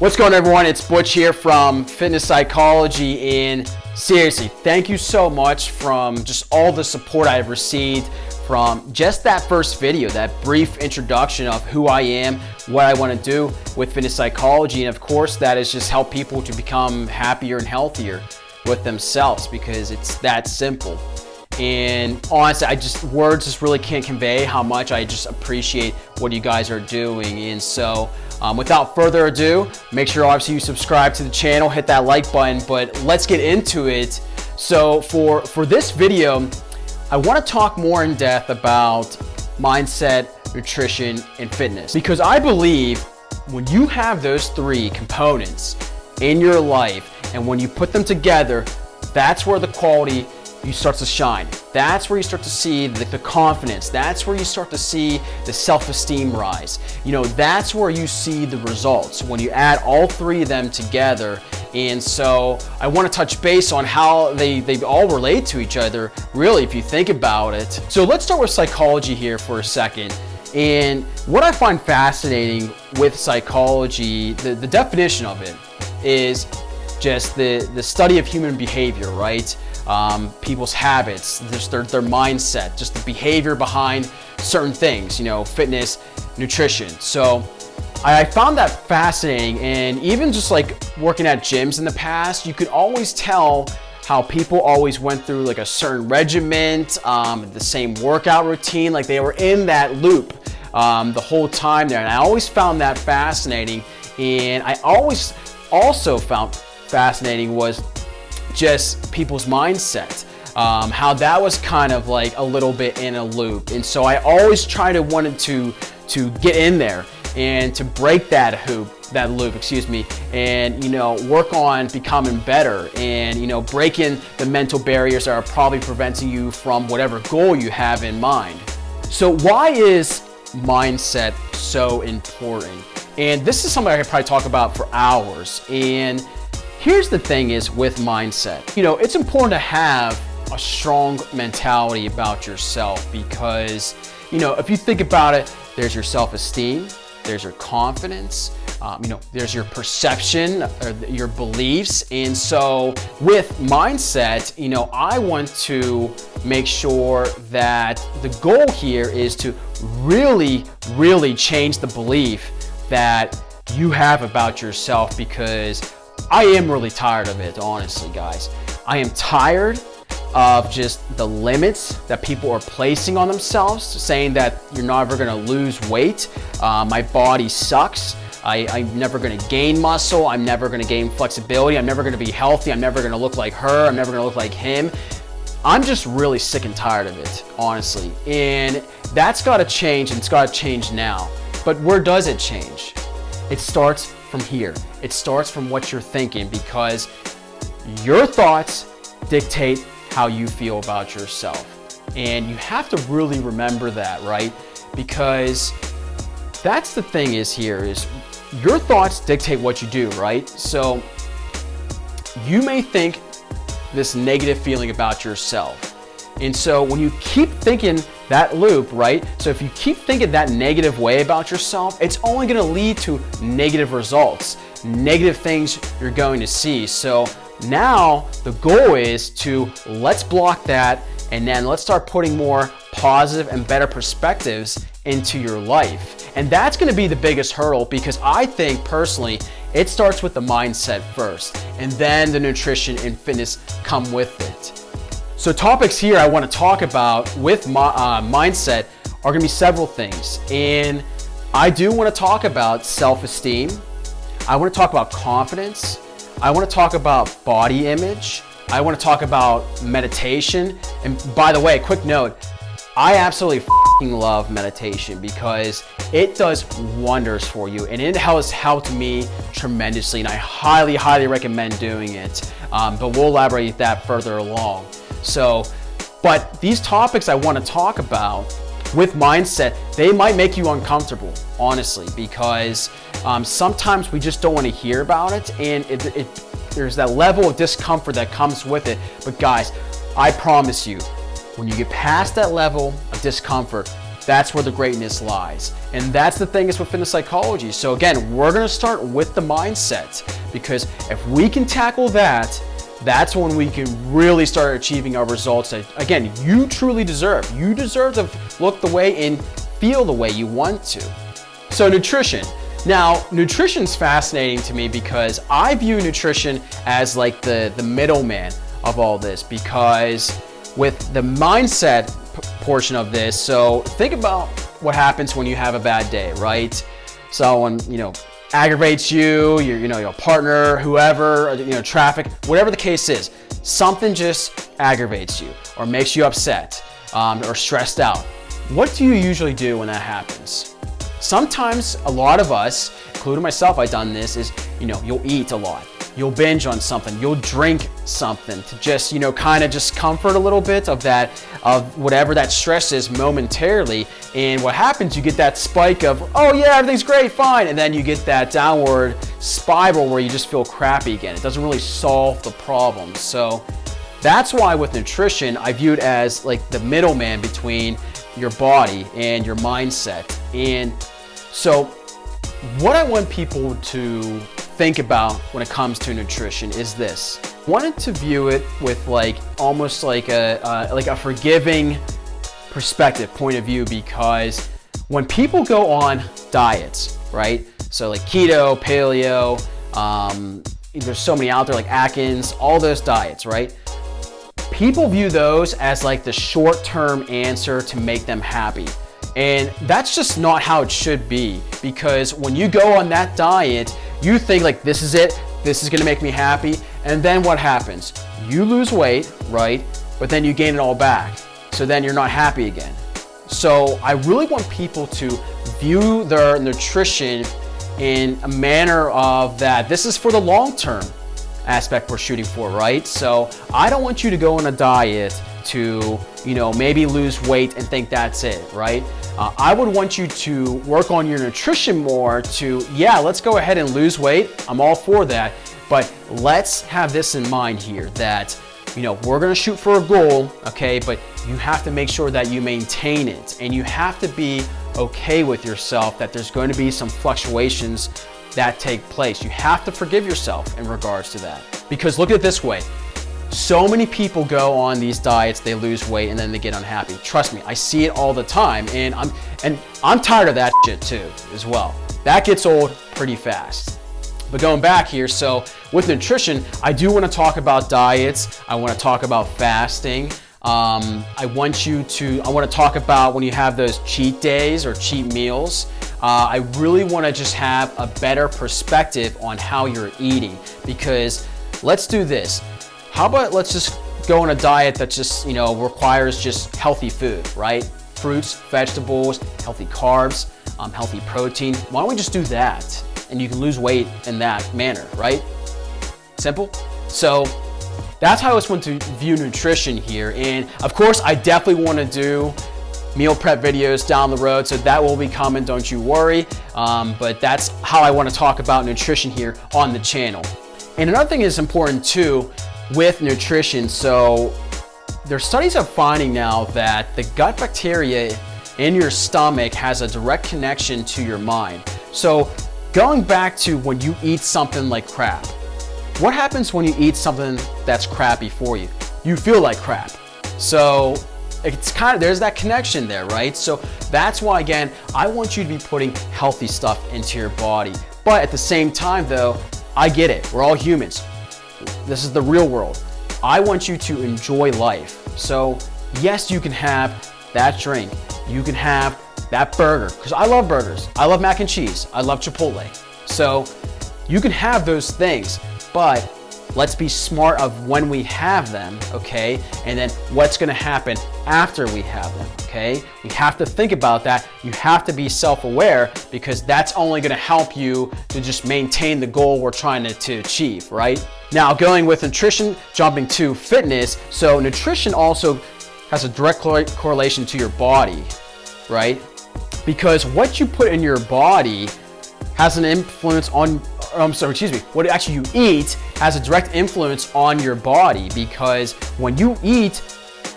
What's going on, everyone? It's Butch here from Fitness Psychology, and seriously, thank you so much from just all the support I've received from just that first video, that brief introduction of who I am, what I want to do with fitness psychology, and of course that is just help people to become happier and healthier with themselves, because it's that simple. And honestly, words just really can't convey how much I just appreciate what you guys are doing. And so without further ado, make sure obviously you subscribe to the channel, hit that like button, but let's get into it. So for this video, I want to talk more in depth about mindset, nutrition, and fitness, because I believe when you have those three components in your life and when you put them together, that's where the quality you start to shine. That's where you start to see the confidence. That's where you start to see the self-esteem rise. You know, that's where you see the results when you add all three of them together. And so I want to touch base on how they all relate to each other, really, if you think about it. So let's start with psychology here for a second. And what I find fascinating with psychology, the definition of it is just the study of human behavior, right? People's habits, just their mindset, just the behavior behind certain things, you know, fitness, nutrition. So I found that fascinating, and even just like working at gyms in the past, you could always tell how people always went through like a certain regiment, the same workout routine, like they were in that loop the whole time there. And I always found that fascinating. And I always also found fascinating was just people's mindset, how that was kind of like a little bit in a loop. And so I always wanted to get in there and to break that loop, and, you know, work on becoming better and, you know, breaking the mental barriers that are probably preventing you from whatever goal you have in mind. So why is mindset so important? And this is something I could probably talk about for hours. And here's the thing is with mindset, you know, it's important to have a strong mentality about yourself, because, you know, if you think about it, there's your self-esteem, there's your confidence, you know, there's your perception, or your beliefs. And so with mindset, you know, I want to make sure that the goal here is to really, really change the belief that you have about yourself, because I am really tired of it, honestly, guys. I am tired of just the limits that people are placing on themselves, saying that you're never gonna lose weight. My body sucks. I'm never gonna gain muscle. I'm never gonna gain flexibility. I'm never gonna be healthy. I'm never gonna look like her. I'm never gonna look like him. I'm just really sick and tired of it, honestly. And that's gotta change, and it's gotta change now. But where does it change? It starts from here. It starts from what you're thinking, because your thoughts dictate how you feel about yourself. And you have to really remember that, right? Because that's the thing is your thoughts dictate what you do, right? So you may think this negative feeling about yourself. And so when you keep thinking that loop, right? So if you keep thinking that negative way about yourself, it's only gonna lead to negative results, negative things you're going to see. So now the goal is to let's block that, and then let's start putting more positive and better perspectives into your life. And that's gonna be the biggest hurdle, because I think personally, it starts with the mindset first, and then the nutrition and fitness come with it. So topics here I want to talk about with mindset are going to be several things. And I do want to talk about self-esteem. I want to talk about confidence. I want to talk about body image. I want to talk about meditation. And by the way, quick note, I absolutely love meditation, because it does wonders for you, and it has helped me tremendously, and I highly, highly recommend doing it. But we'll elaborate that further along. So, but these topics I want to talk about with mindset, they might make you uncomfortable, honestly, because sometimes we just don't want to hear about it, and there's that level of discomfort that comes with it. But guys, I promise you, when you get past that level of discomfort, that's where the greatness lies. And that's the thing is with fitness psychology. So again, we're gonna start with the mindset, because if we can tackle that, that's when we can really start achieving our results that, again, you truly deserve. You deserve to look the way and feel the way you want to. So nutrition. Now, nutrition's fascinating to me because I view nutrition as like the middleman of all this, because with the mindset portion of this, so think about what happens when you have a bad day, right? Someone, aggravates you, your partner, whoever, traffic, whatever the case is, something just aggravates you or makes you upset or stressed out. What do you usually do when that happens? Sometimes a lot of us, including myself, I've done this, is, you'll eat a lot. You'll binge on something, you'll drink something to just, kind of just comfort a little bit of whatever that stress is momentarily. And what happens, you get that spike of, oh yeah, everything's great, fine. And then you get that downward spiral where you just feel crappy again. It doesn't really solve the problem. So that's why with nutrition, I view it as like the middleman between your body and your mindset. And so what I want people to think about when it comes to nutrition is this. I wanted to view it with almost like a forgiving perspective, point of view, because when people go on diets, right? So like keto, paleo, there's so many out there like Atkins, all those diets, right? People view those as like the short-term answer to make them happy. And that's just not how it should be, because when you go on that diet, you think like, this is it, this is gonna make me happy, and then what happens? You lose weight, right? But then you gain it all back. So then you're not happy again. So I really want people to view their nutrition in a manner of that this is for the long-term aspect we're shooting for, right? So I don't want you to go on a diet to, maybe lose weight and think that's it, right? I would want you to work on your nutrition more to, yeah, let's go ahead and lose weight. I'm all for that. But let's have this in mind here that, we're going to shoot for a goal, okay? But you have to make sure that you maintain it, and you have to be okay with yourself that there's going to be some fluctuations that take place. You have to forgive yourself in regards to that. Because look at it this way. So many people go on these diets, they lose weight, and then they get unhappy. Trust me, I see it all the time, and I'm tired of that shit too, as well. That gets old pretty fast. But going back here, so with nutrition, I do want to talk about diets. I want to talk about fasting. I want to talk about when you have those cheat days or cheat meals. I really want to just have a better perspective on how you're eating, because let's do this. How about let's just go on a diet that just, requires just healthy food, right? Fruits, vegetables, healthy carbs, healthy protein. Why don't we just do that? And you can lose weight in that manner, right? Simple. So that's how I just want to view nutrition here. And of course, I definitely want to do meal prep videos down the road, so that will be coming, don't you worry. But that's how I want to talk about nutrition here on the channel. And another thing is important too with nutrition. So there's studies are finding now that the gut bacteria in your stomach has a direct connection to your mind. So going back to when you eat something like crap, what happens when you eat something that's crappy for you? You feel like crap. So it's there's that connection there, right? So that's why, again, I want you to be putting healthy stuff into your body. But at the same time though, I get it, we're all humans. This is the real world. I want you to enjoy life. So yes, you can have that drink. You can have that burger, because I love burgers. I love mac and cheese. I love Chipotle. So you can have those things, but let's be smart of when we have them, okay? And then what's gonna happen after we have them, okay? We have to think about that. You have to be self-aware, because that's only gonna help you to just maintain the goal we're trying to achieve, right? Now, going with nutrition, jumping to fitness. So nutrition also has a direct correlation to your body, right? Because what you put in your body has an influence on, what actually you eat has a direct influence on your body, because when you eat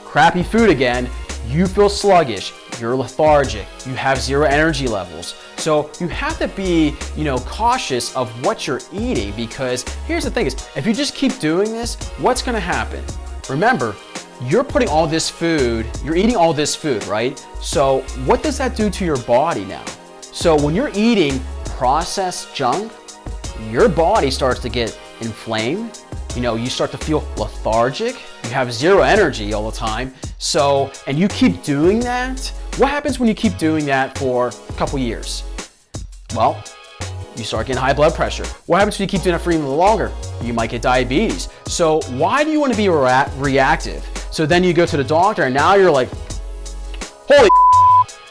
crappy food again, you feel sluggish, you're lethargic, you have zero energy levels. So you have to be, cautious of what you're eating, because here's the thing is, if you just keep doing this, what's gonna happen? Remember, you're putting all this food, you're eating all this food, right? So what does that do to your body now? So when you're eating processed junk, your body starts to get inflamed. You start to feel lethargic. You have zero energy all the time. So, and you keep doing that. What happens when you keep doing that for a couple years? Well, you start getting high blood pressure. What happens when you keep doing it for even longer? You might get diabetes. So why do you want to be reactive? So then you go to the doctor and now you're like, holy,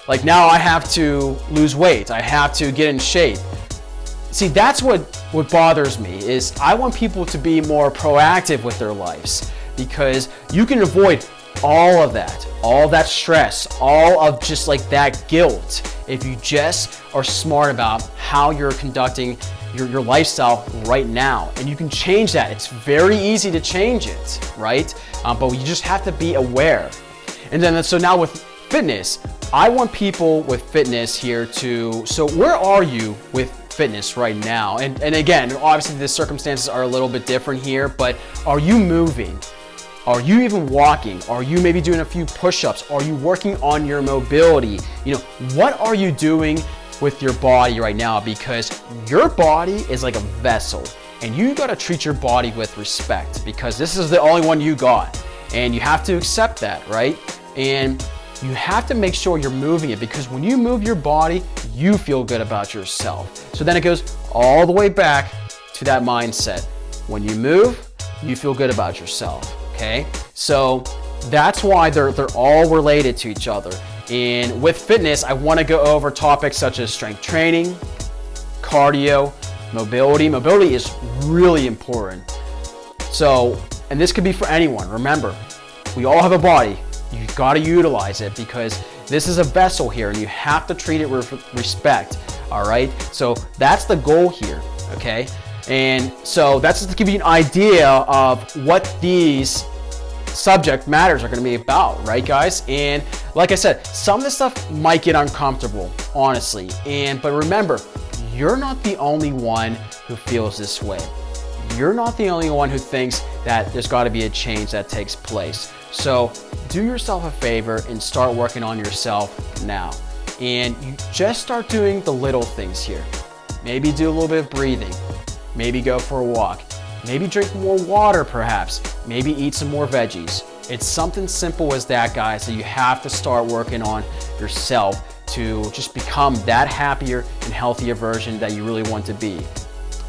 like now I have to lose weight. I have to get in shape. See, that's what bothers me is I want people to be more proactive with their lives, because you can avoid all of that stress, all of just like that guilt, if you just are smart about how you're conducting your lifestyle right now. And you can change that. It's very easy to change it, right? But you just have to be aware. And then, so now with fitness, I want people with fitness here so where are you with fitness right now? And again, obviously the circumstances are a little bit different here, but are you moving? Are you even walking? Are you maybe doing a few push-ups? Are you working on your mobility? What are you doing with your body right now? Because your body is like a vessel, and you got to treat your body with respect, because this is the only one you got, and you have to accept that, right? And you have to make sure you're moving it, because when you move your body, you feel good about yourself. So then it goes all the way back to that mindset. When you move, you feel good about yourself. Okay, so that's why they're all related to each other. And with fitness, I want to go over topics such as strength training, cardio, mobility. Mobility is really important. So, and this could be for anyone. Remember, we all have a body. You got to utilize it, because this is a vessel here and you have to treat it with respect. All right, so that's the goal here. Okay. And so that's just to give you an idea of what these subject matters are going to be about, right, guys? And like I said, some of this stuff might get uncomfortable, honestly. But remember, you're not the only one who feels this way. You're not the only one who thinks that there's got to be a change that takes place. So do yourself a favor and start working on yourself now. And you just start doing the little things here. Maybe do a little bit of breathing. Maybe go for a walk. Maybe drink more water, perhaps. Maybe eat some more veggies. It's something simple as that, guys, that you have to start working on yourself to just become that happier and healthier version that you really want to be.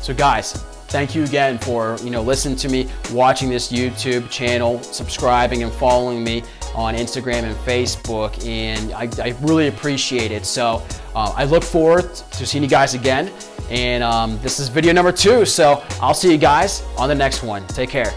So guys, thank you again for listening to me, watching this YouTube channel, subscribing and following me on Instagram and Facebook, and I really appreciate it. So I look forward to seeing you guys again. And this is video number 2, so I'll see you guys on the next one. Take care.